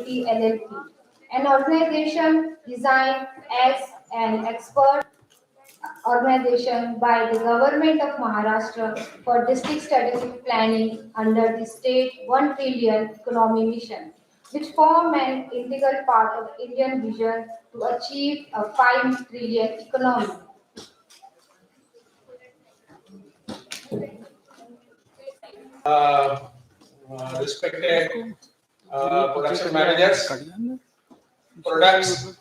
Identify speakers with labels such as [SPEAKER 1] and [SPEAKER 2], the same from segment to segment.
[SPEAKER 1] LLP, an organization designed as an expert organization by the Government of Maharashtra for district strategic planning under the State 1 Trillion Economy Mission, which form an integral part of Indian vision to achieve a 5 trillion economy.
[SPEAKER 2] uh, Respected production managers, products,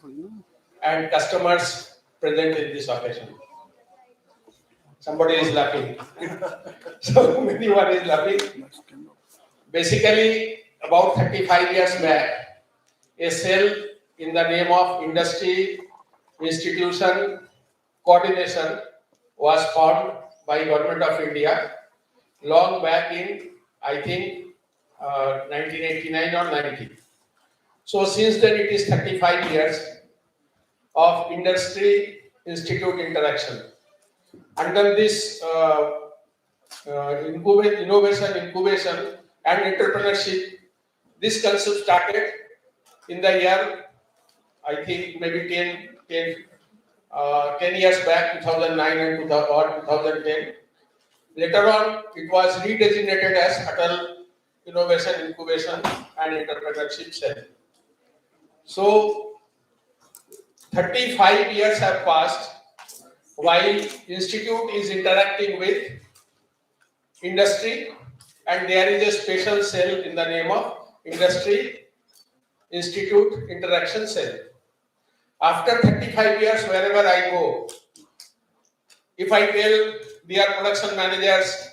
[SPEAKER 2] and customers present in this occasion. Somebody is laughing. So anyone is laughing. Basically, about 35 years back, a cell in the name of Industry Institution Coordination was formed by Government of India long back in, I think, 1989 or 90. So since then it is 35 years of Industry Institute interaction. Under this innovation and entrepreneurship, this concept started in the year, I think maybe 10 years back, 2009 and 2010. Later on, it was redesignated as Atal Innovation, Incubation and Entrepreneurship Cell. So, 35 years have passed while Institute is interacting with industry, and there is a special cell in the name of Industry Institute Interaction Cell. After 35 years, wherever I go, if I tell their production managers,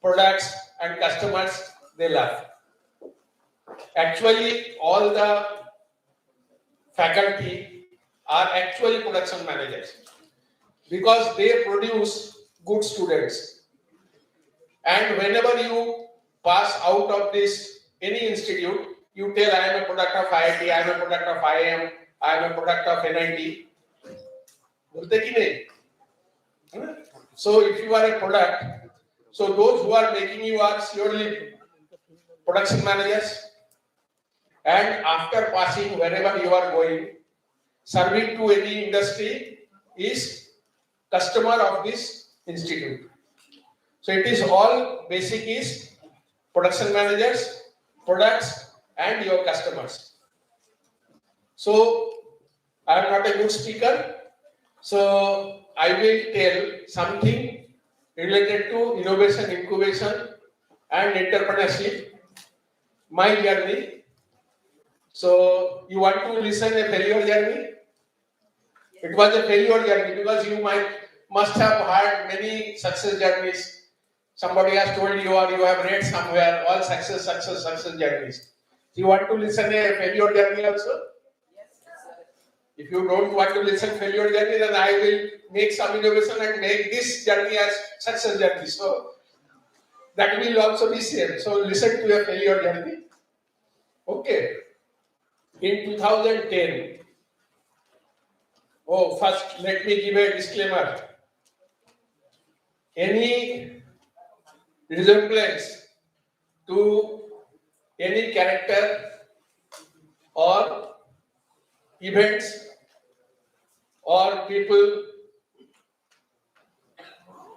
[SPEAKER 2] products and customers, they laugh. Actually, all the faculty are actually production managers because they produce good students. And whenever you pass out of this, any institute, you tell I am a product of IIT, I am a product of IIM, I am a product of NIT. So if you are a product, so those who are making you are surely production managers. And after passing wherever you are going, serving to any industry is customer of this institute. So it is all basic is production managers, products and your customers. So I am not a good speaker. So I will tell something related to innovation, incubation and entrepreneurship, my journey. So you want to listen a failure journey? It was a failure journey because you must have had many success journeys. Somebody has told you or you have read somewhere all success journeys. Do you want to listen a failure journey also? If you don't want to listen failure journey, then I will make some innovation and make this journey as success journey. So that will also be same. So listen to a failure journey. Okay. In 2010, first let me give a disclaimer. Any resemblance to any character or events or people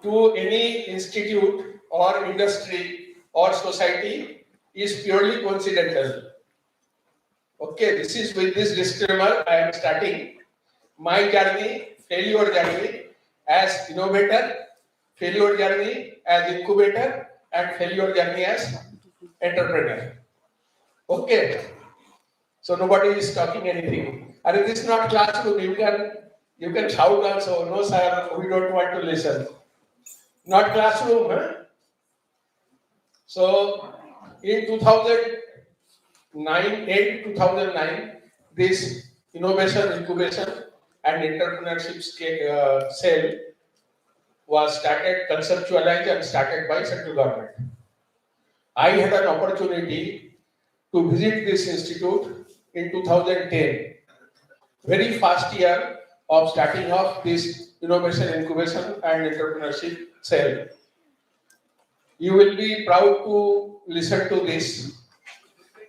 [SPEAKER 2] to any institute or industry or society is purely coincidental. Okay, this is with this disclaimer I am starting my journey, failure journey as innovator, failure journey as incubator and failure journey as entrepreneur. Okay. So nobody is talking anything. And this is not classroom. You can shout also. No, sir, we don't want to listen. Not classroom, huh? So in 2009, this innovation, incubation, and entrepreneurship cell was started, conceptualized, and started by central government. I had an opportunity to visit this institute in 2010, very first year of starting off this innovation, incubation and entrepreneurship cell. You will be proud to listen to this.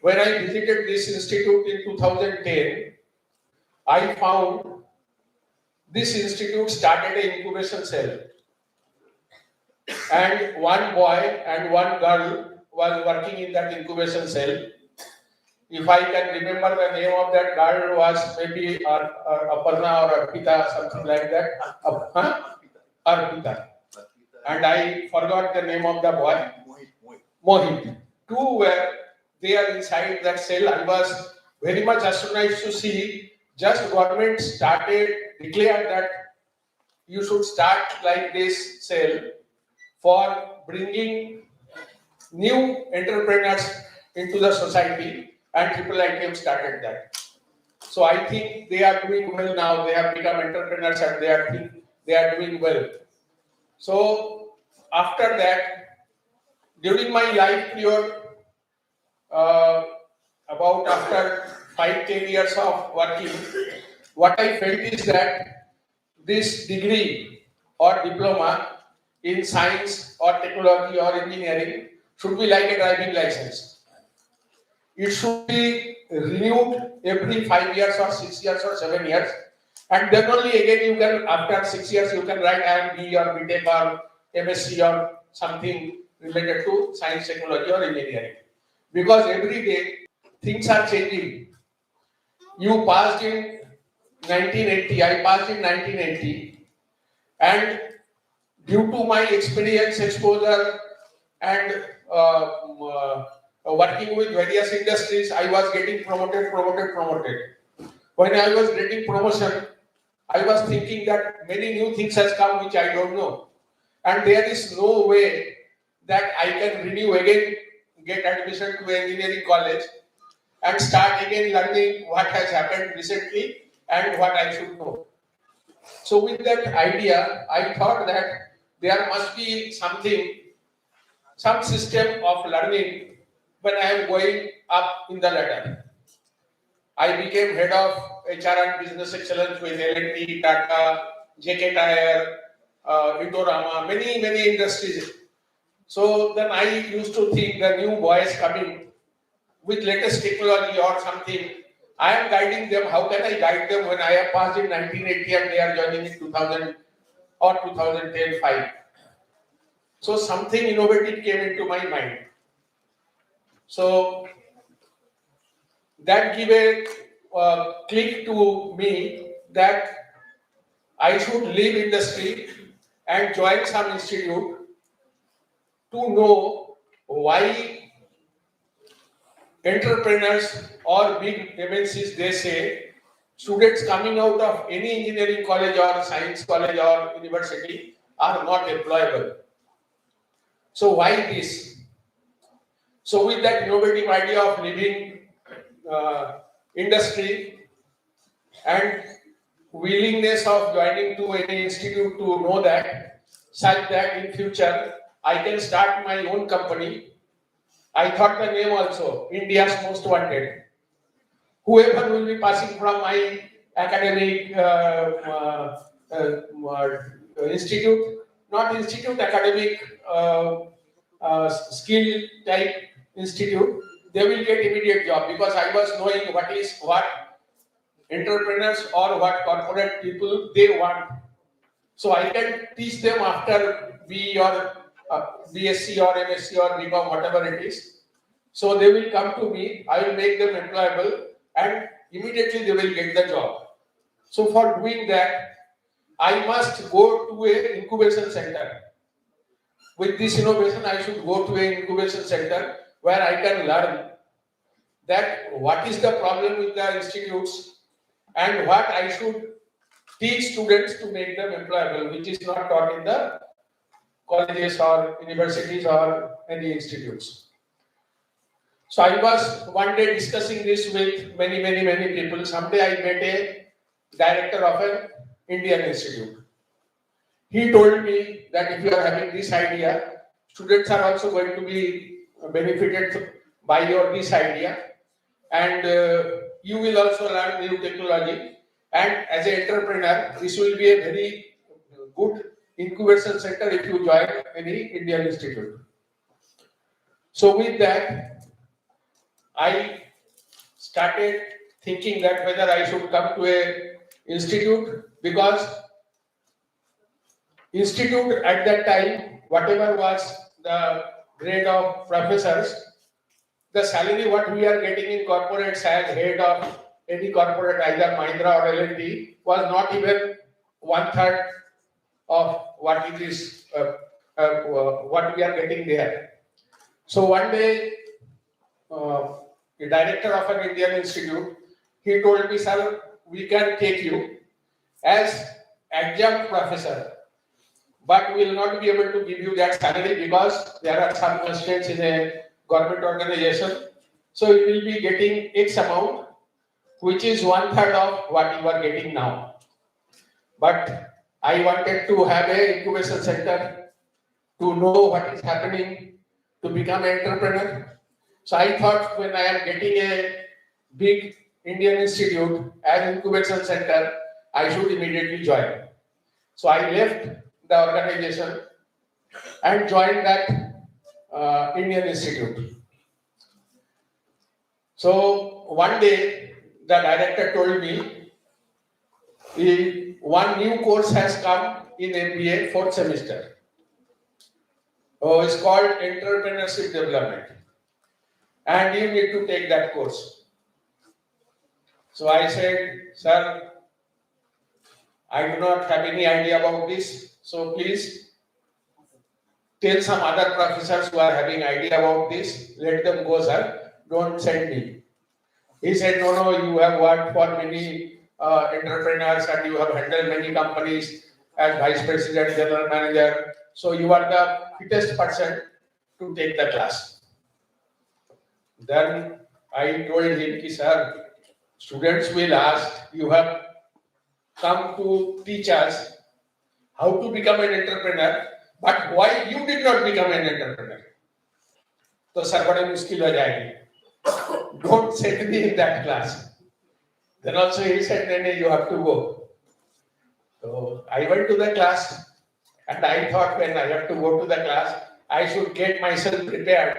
[SPEAKER 2] when I visited this institute in 2010, I found this institute started an incubation cell, and one boy and one girl was working in that incubation cell. If I can remember the name of that girl was maybe Aparna or Arpita, something like that. Arpita. And I forgot the name of the boy. Mohit. Two were there inside that cell. I was very much astonished to see just government started declared that you should start like this cell for bringing new entrepreneurs into the society, and Triple ITM started that. So I think they are doing well now. They have become entrepreneurs and they are doing well. So after that, during my life period, about after 5-10 years of working, what I felt is that this degree or diploma in science or technology or engineering should be like a driving license. It should be renewed every 5 years or 6 years or 7 years, and then only again you can, after 6 years, you can write IMB or BTech or MSc or something related to science, technology or engineering. Because every day things are changing. You passed in 1980, I passed in 1980, and due to my experience, exposure, and working with various industries, I was getting promoted. When I was getting promotion, I was thinking that many new things has come which I don't know, and there is no way that I can renew again, get admission to engineering college, and start again learning what has happened recently and what I should know. So with that idea, I thought that there must be some system of learning when I am going up in the ladder. I became head of HR and Business Excellence with L&T, Tata, JK Tire, Indorama, many industries. So then I used to think the new boys coming with latest technology or something, I am guiding them. How can I guide them when I have passed in 1980 and they are joining in 2000 or 2010-5? So something innovative came into my mind. So that gave a click to me that I should leave industry and join some institute to know why entrepreneurs or big MNCs, they say, students coming out of any engineering college or science college or university are not employable. So why this? So with that innovative idea of leaving industry and willingness of joining to any institute to know that, such that in future I can start my own company. I thought the name also, India's Most Wanted. Whoever will be passing from my academic institute, not institute, academic skill type institute, they will get immediate job, because I was knowing what entrepreneurs or what corporate people they want. So I can teach them after B or BSc or MSc or BCom, whatever it is. So they will come to me, I will make them employable, and immediately they will get the job. So for doing that, I must go to an incubation center. With this innovation, I should go to an incubation center where I can learn that what is the problem with the institutes and what I should teach students to make them employable, which is not taught in the colleges or universities or any institutes. So I was one day discussing this with many people. Someday I met a director of an Indian institute. He told me that if you are having this idea, students are also going to be benefited by your this idea, and you will also learn new technology. And as an entrepreneur, this will be a very good incubation center if you join any Indian institute. So with that, I started thinking that whether I should come to a institute, because institute at that time, whatever was the grade of professors, the salary what we are getting in corporates as head of any corporate, either Mahindra or L&T, was not even one third of what it is, what we are getting there. So one day, the director of an Indian institute, he told me, sir, we can take you as adjunct professor, but we will not be able to give you that salary because there are some constraints in a government organization. So you will be getting X amount, which is one third of what you are getting now. But I wanted to have a incubation center to know what is happening, to become an entrepreneur. So I thought when I am getting a big Indian institute as incubation center, I should immediately join. So I left the organization and joined that Indian institute. So one day the director told me, one new course has come in MBA fourth semester. Oh, it's called Entrepreneurship Development, and you need to take that course. So I said, sir, I do not have any idea about this. So please tell some other professors who are having idea about this. Let them go, sir. Don't send me. He said, no, you have worked for many entrepreneurs and you have handled many companies as vice president, general manager. So you are the fittest person to take the class. Then I told him, sir, students will ask, you have come to teach us how to become an entrepreneur, but why you did not become an entrepreneur? So sir, बड़े मुश्किल हो जाएगी. Don't send me in that class. Then also he said, no, you have to go. So I went to the class and I thought when I have to go to the class, I should get myself prepared.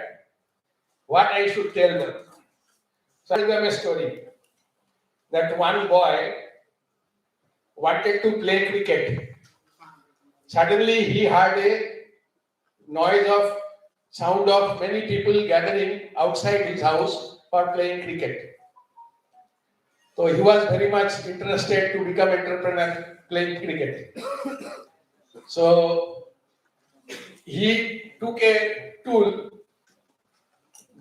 [SPEAKER 2] What I should tell them. So I tell them a story that one boy wanted to play cricket. Suddenly he heard a noise of sound of many people gathering outside his house for playing cricket. So he was very much interested to become entrepreneur playing cricket. So he took a tool.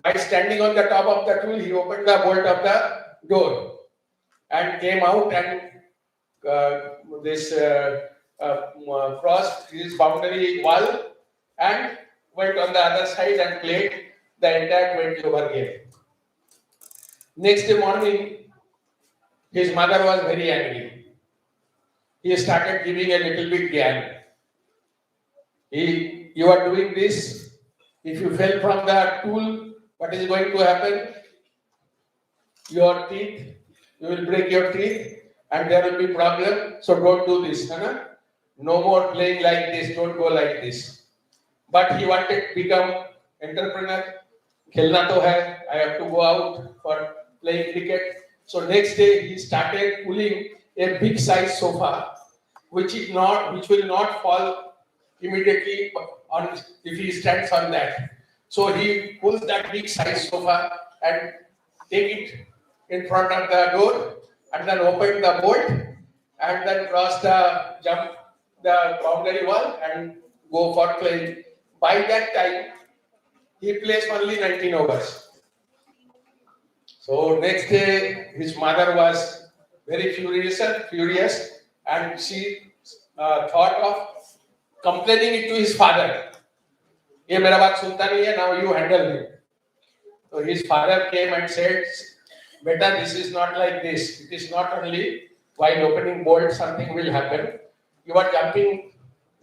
[SPEAKER 2] By standing on the top of the tool, he opened the bolt of the door and came out and crossed his boundary wall and went on the other side and played the entire 20 over game. Next morning, his mother was very angry. He started giving a little bit gyan. You are doing this. If you fell from the tool, what is going to happen? Your teeth, you will break your teeth and there will be problem. So don't do this. No more playing like this. Don't go like this. But he wanted to become entrepreneur. Khelna to hai. I have to go out for playing cricket. So next day he started pulling a big size sofa, which will not fall immediately on if he stands on that. So he pulls that big size sofa and take it in front of the door and then open the bolt and then jump the boundary wall and go for playing. By that time, he plays only 19 overs. So next day, his mother was very furious and she thought of complaining it to his father. ये मेरा बात सुनता नहीं है, now you handle him. So his father came and said, Beta, this is not like this. It is not only while opening bolt something will happen. You are jumping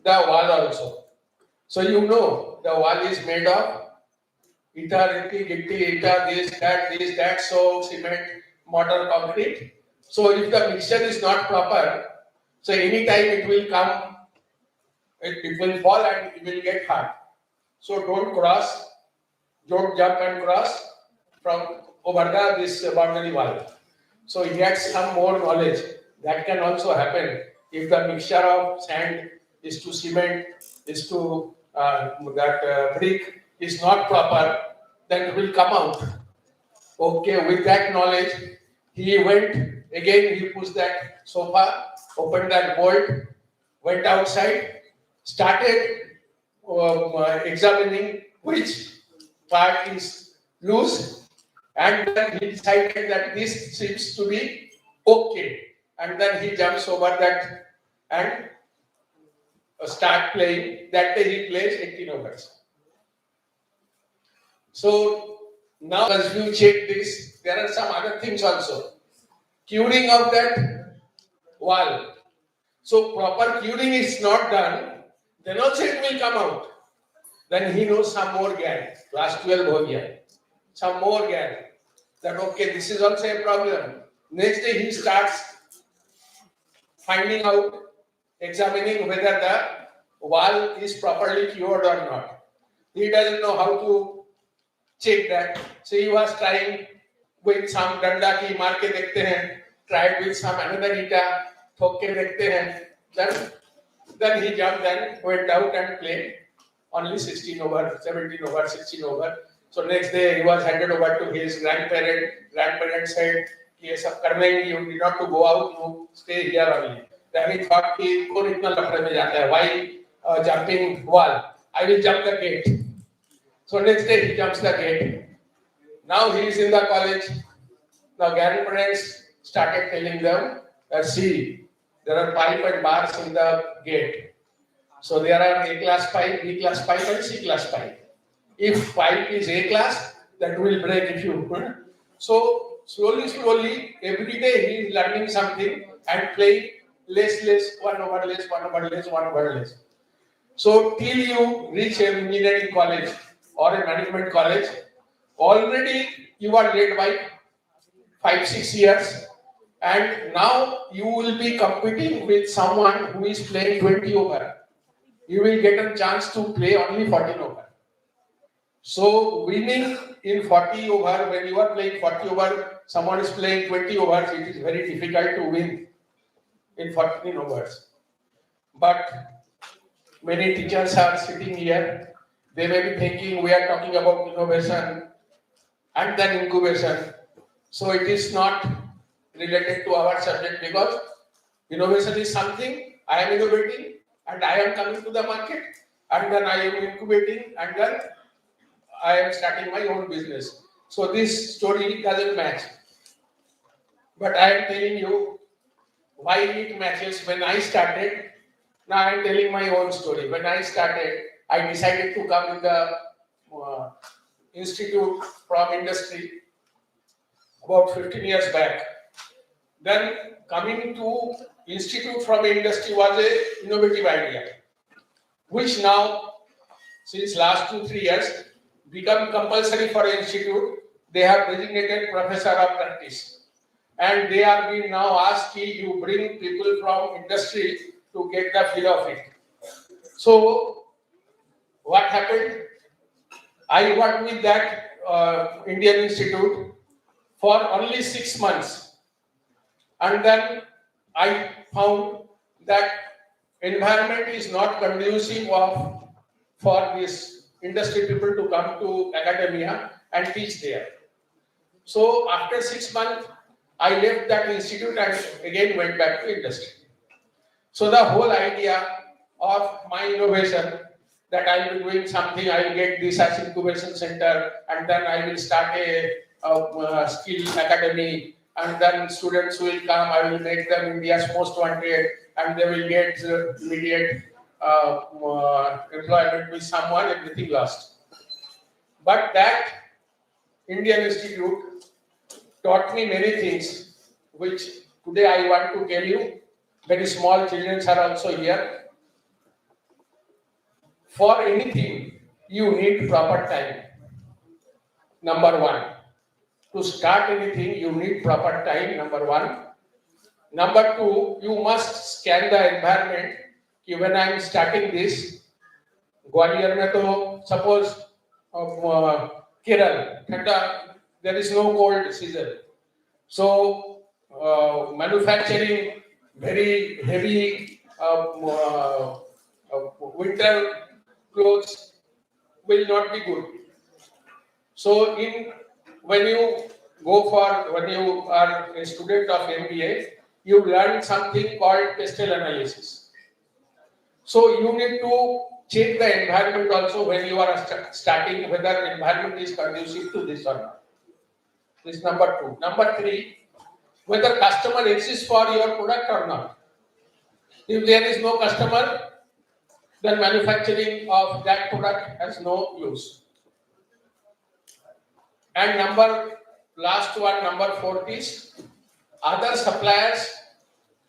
[SPEAKER 2] the wall also. So you know the wall is made of ita, this, that, so cement, mortar, concrete. So if the mixture is not proper, so any time it will come, it will fall and it will get hard. So don't jump and cross from over this boundary wall. So he had some more knowledge. That can also happen if the mixture of sand is to cement, is to brick is not proper, then it will come out. Okay, with that knowledge, he went again, he pushed that sofa, opened that bolt, went outside, started examining which part is loose, and then he decided that this seems to be okay. And then he jumps over that and start playing. That day he plays 18 overs. So now as you check this, there are some other things also. Curing of that wall. So proper curing is not done, then also it will come out. Then he knows some more gyan. Class 12 ho gaya. Some more gyan. That okay, this is also a problem. Next day he starts finding out, examining whether the wall is properly cured or not. He doesn't know how to check that. So he was trying with some danda ki maar ke dekhte hain, tried with some another ita, thok ke dekhte hain. Then he jumped and went out and played only 16 over, 17 over, 16 over. So next day he was handed over to his grandparent. Grandparent said, "ये सब करना ही नहीं, you need not to go out, you stay here only." Then he thought कि कौन इतना लफड़े में जाता है? Why jumping wall? I will jump the gate. So next day he jumps the gate. Now he is in the college. Now grandparents started telling them, "See, there are pipe and bars in the gate. So there are A class pipe, B class pipe, and C class pipe. If pipe is A class, that will break if you." So slowly, every day he is learning something and playing less, 1 over less, 1 over less, 1 over less. So till you reach an engineering college or a management college, already you are late by 5-6 years, and now you will be competing with someone who is playing 20 over. You will get a chance to play only 14 over. So winning in 40 over, when you are playing 40 over, someone is playing 20 overs, it is very difficult to win in 14 overs. But many teachers are sitting here, they may be thinking we are talking about innovation and then incubation. So it is not related to our subject, because innovation is something I am innovating and I am coming to the market, and then I am incubating, and then I am starting my own business. So this story doesn't match. But I am telling you why it matches. When I started, now I am telling my own story. When I started, I decided to come in the institute from industry about 15 years back. Then coming to institute from industry was a innovative idea, which now, since last 2-3 years, become compulsory for institute. They have designated professor of practice, and they are being now asked you bring people from industry to get the feel of it. So what happened? I worked with that Indian institute for only 6 months, and then I found that environment is not conducive for this industry people to come to academia and teach there. So after 6 months, I left that institute and again went back to industry. So the whole idea of my innovation, that I will be doing something, I will get this as incubation center, and then I will start a skill academy, and then students will come, I will make them India's most wanted, and they will get immediate employment with someone, everything lost. But that Indian Institute taught me many things, which today I want to tell you. Very small children are also here. For anything, you need proper time. Number one. To start anything, you need proper time, number one. Number two, you must scan the environment. When I am starting this, Gwalior में तो suppose Kerala, ठंडा there is no cold season. So manufacturing very heavy winter clothes will not be good. So when you when you are a student of MBA, you learn something called pastel analysis. So you need to check the environment also when you are starting, whether environment is conducive to this or not. This is number two. Number three, whether customer exists for your product or not. If there is no customer, then manufacturing of that product has no use. And number fourth is other suppliers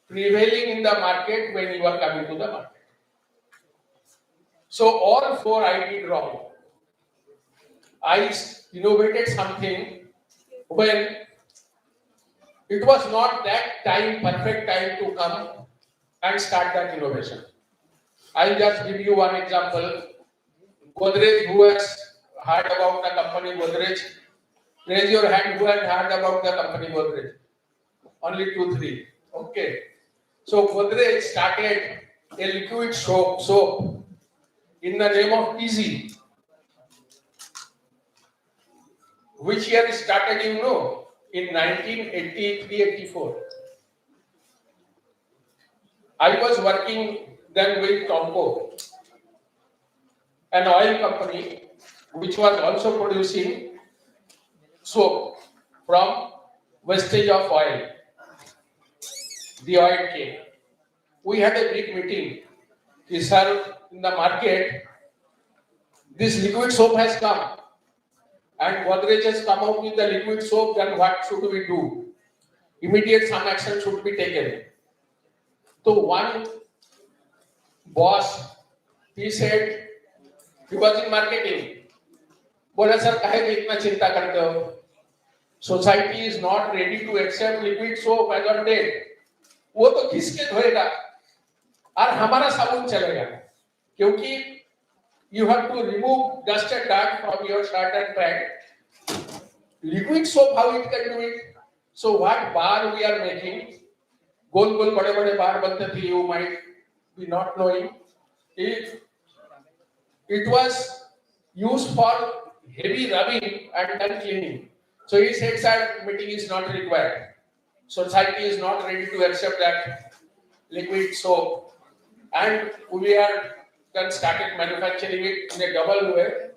[SPEAKER 2] prevailing in the market when you are coming to the market. So all four I did wrong. I innovated something when it was not that perfect time to come and start that innovation. I'll just give you one example. Godrej, who has heard about the company Godrej? Raise your hand who had heard about the company Godrej. Only 2, 3. Okay. So Godrej started a liquid soap in the name of Easy. Which year it started, you know? In 1983-84. I was working then with Tomco, an oil company which was also producing soap from wastage of oil, the oil came. We had a big meeting. Sir, in the market, this liquid soap has come. And Godrej has come out with the liquid soap, then what should we do? Immediate some action should be taken. So one boss, he said, he was in marketing. बोला sir काहे पे इतना चिंता करते हो? Society is not ready to accept liquid soap as on date. वो तो किसके धोएगा? और हमारा साबुन चलेगा, क्योंकि you have to remove dust and dirt from your shirt and pant. Liquid soap, how it can do it? So what bar we are making? गोल गोल बड़े बड़े बार बनते थे. You might be not knowing. It was used for heavy rubbing and then cleaning. So he said that meeting is not required. Society is not ready to accept that liquid soap, and we are then started manufacturing it in a double way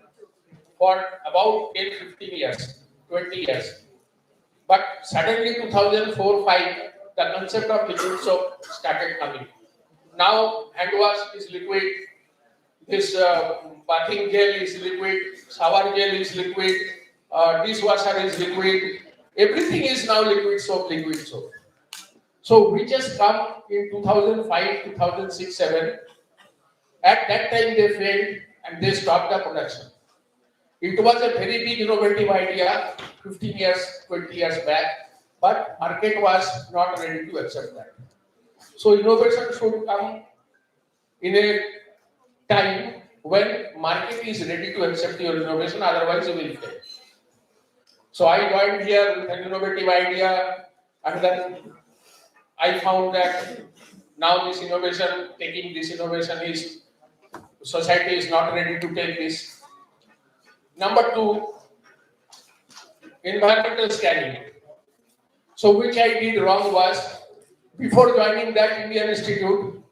[SPEAKER 2] for about 10, 15 years, 20 years. But suddenly 2004-5, the concept of liquid soap started coming. Now hand wash is liquid, this bathing gel is liquid, shower gel is liquid, dishwasher is liquid, everything is now liquid soap. So we just come in 2005, 2006, 7. At that time they failed and they stopped the production. It was a very big innovative idea 15 years, 20 years back, but market was not ready to accept that. So innovation should come in a time when market is ready to accept your innovation, otherwise you will fail. So I joined here with an innovative idea, and then I found that now taking this innovation is, society is not ready to take this. Number 2, environmental scanning. So which I did wrong was, before joining that Indian Institute,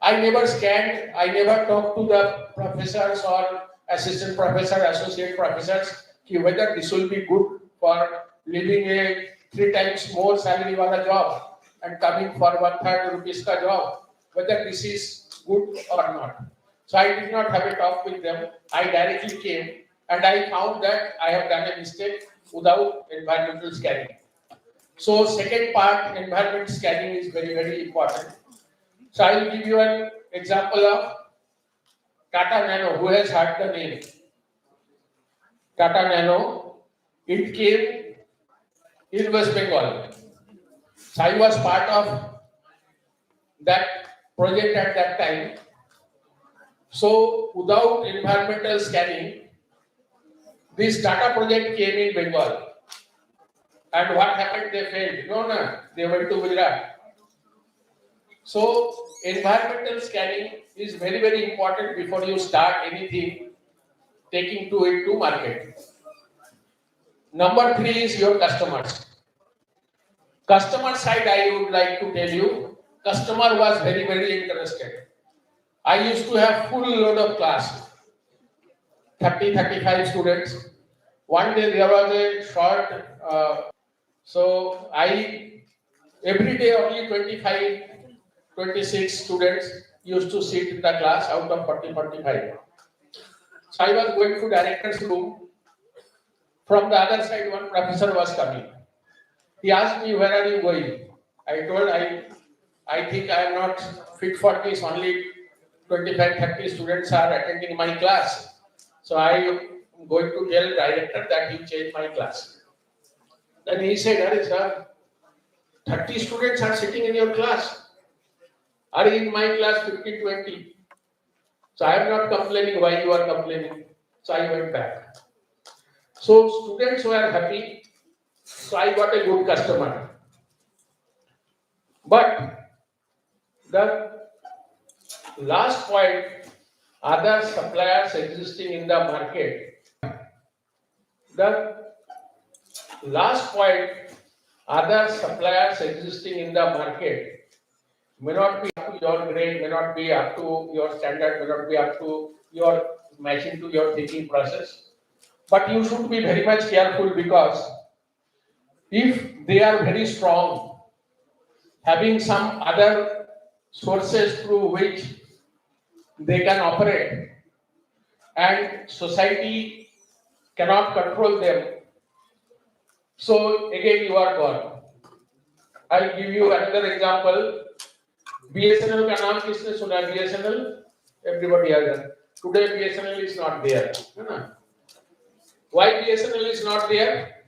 [SPEAKER 2] I never scanned, I never talked to the professors or assistant professor, associate professors, whether this will be good for leaving a 3 times more salary wala job and coming for 1/3 rupees ka job, whether this is good or not. So I did not have a talk with them. I directly came and I found that I have done a mistake without environmental scanning. So second part, environment scanning is very, very important. So I will give you an example of Tata Nano. Who has heard the name? Tata Nano. It came in West Bengal. So I was part of that project at that time. So without environmental scanning, this Tata project came in Bengal. And what happened? They failed. No, no. They went to Gujarat. So environmental scanning is very, very important before you start anything taking to it to market. Number three is your customers. Customer side, I would like to tell you, customer was very, very interested. I used to have full load of class, 35 students. One day there was a short, so I, every day only 25, 26 students used to sit in the class out of 45. So I was going to director's room. From the other side, one professor was coming. He asked me, where are you going? I told, I think I am not fit for this. Only 25, 30 students are attending my class. So I am going to tell director that he changed my class. Then he said, Arey sir, 30 students are sitting in your class. Are in my class 15, 20. So I am not complaining why you are complaining. So I went back. So students were happy. So I got a good customer. But the last point, other suppliers existing in the market. The last point, other suppliers existing in the market may not be up to your grade, may not be up to your standard, may not be up to your matching to your thinking process. But you should be very much careful, because if they are very strong, having some other sources through which they can operate, and society cannot control them, so again you are gone. I'll give you another example. BSNL का नाम किसने सुना? BSNL, everybody has heard. Today BSNL is not there. Why BSNL is not there?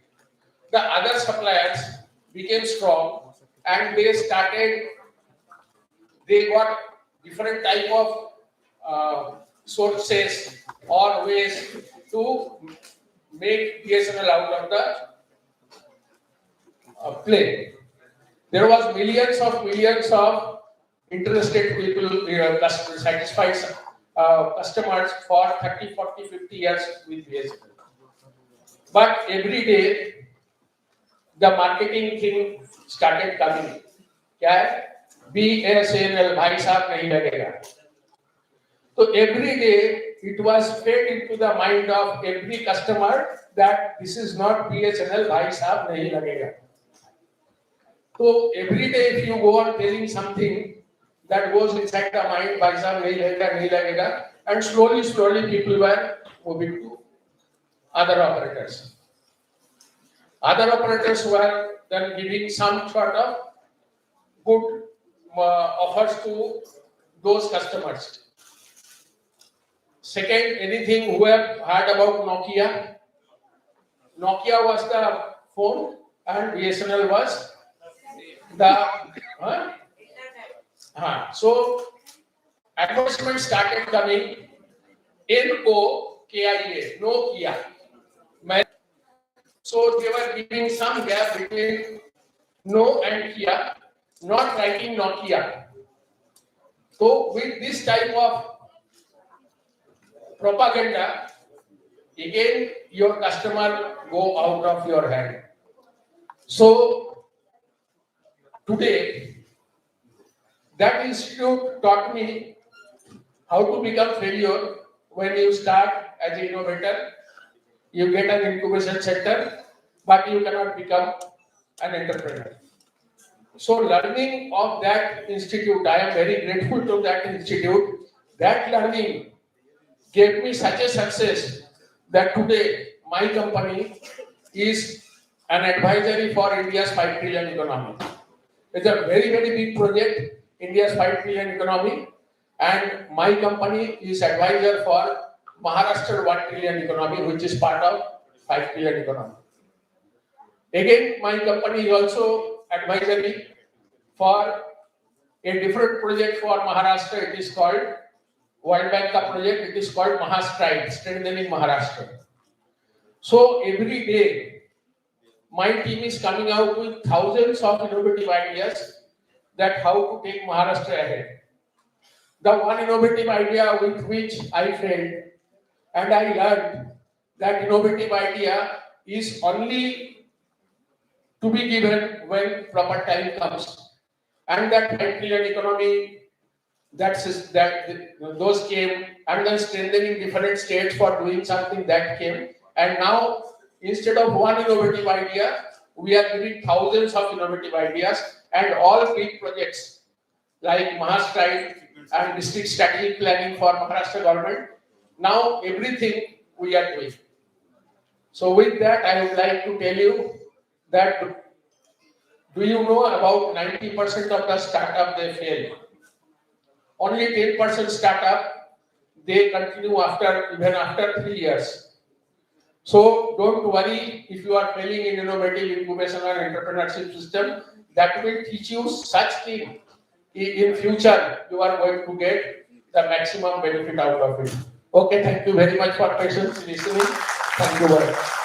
[SPEAKER 2] The other suppliers became strong and they got different type of sources or ways to make BSNL out of the play. There was millions of interested people, satisfied customers for 30, 40, 50 years with BSNL. But every day the marketing thing started coming. क्या है? BSNL भाई साहब नहीं लगेगा. So every day it was fed into the mind of every customer that this is not BSNL भाई साहब नहीं लगेगा. So every day if you go on telling something, that goes inside the mind, भाई साहब नहीं लगेगा, and slowly people were moving to other operators. Other operators were then giving some sort of good offers to those customers. Second, anything who have heard about Nokia? Nokia was the phone and BSNL was the so advertisements started coming. NOKIA, Nokia. So they were giving some gap between No and Kia, not writing Nokia. So with this type of propaganda, again your customer go out of your hand. So today, that institute taught me how to become failure. When you start as an innovator, you get an incubation center, but you cannot become an entrepreneur. So learning of that institute, I am very grateful to that institute. That learning gave me such a success that today my company is an advisory for India's 5 trillion economy. It's a very, very big project, India's 5 trillion economy, and my company is advisor for Maharashtra 1 trillion economy, which is part of 5 trillion economy. Again, my company is also advisory for a different project for Maharashtra. It is called World Bank project. It is called Mahastride, strengthening Maharashtra. So every day my team is coming out with thousands of innovative ideas that how to take Maharashtra ahead. The one innovative idea with which I failed and I learned that innovative idea is only to be given when proper time comes. And that 5 trillion economy, those came, and then strengthening different states for doing something that came. And now, instead of one innovative idea, we are giving thousands of innovative ideas and all big projects like Maharashtra and district strategic planning for Maharashtra government. Now everything we are doing. So with that, I would like to tell you that do you know about 90% of the startup they fail? Only 10% startup they continue even after 3 years. So don't worry if you are failing in innovative incubation or entrepreneurship system. That will teach you such thing. In future, you are going to get the maximum benefit out of it. Okay, thank you very much for patience listening. Thank you very much.